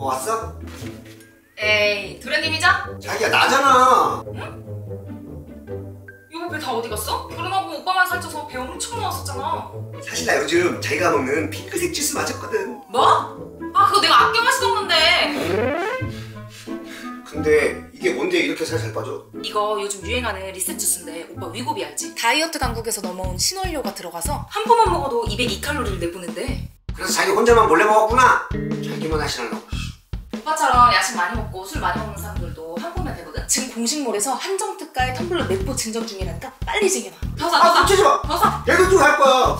왔어? 에이, 도련님이죠? 자기야 나잖아. 이거 배 다 어디 갔어? 결혼하고 오빠만 살쪄서 배 엄청 나왔었잖아. 사실 나 요즘 자기가 먹는 핑크색 주스 마셨거든. 뭐? 아, 그거 내가 아껴 마시던 건데. 근데 이게 뭔데 이렇게 살살 빠져? 이거 요즘 유행하는 리셋 주스인데 오빠 위고비 알지? 다이어트 강국에서 넘어온 신원료가 들어가서 한 포만 먹어도 202칼로리를 내보낸대. 그래서 자기 혼자만 몰래 먹었구나. 자기만 하시라고. 오빠처럼 야식 많이 먹고 술 많이 먹는 사람들도 한 포면 되거든? 지금 공식몰에서 한정 특가에 텀블러 몇 포 증정 중이라니까 빨리 쟁여놔. 더 사, 더 사! 멈추지 마! 더 사! 얘도 좀 할 거야.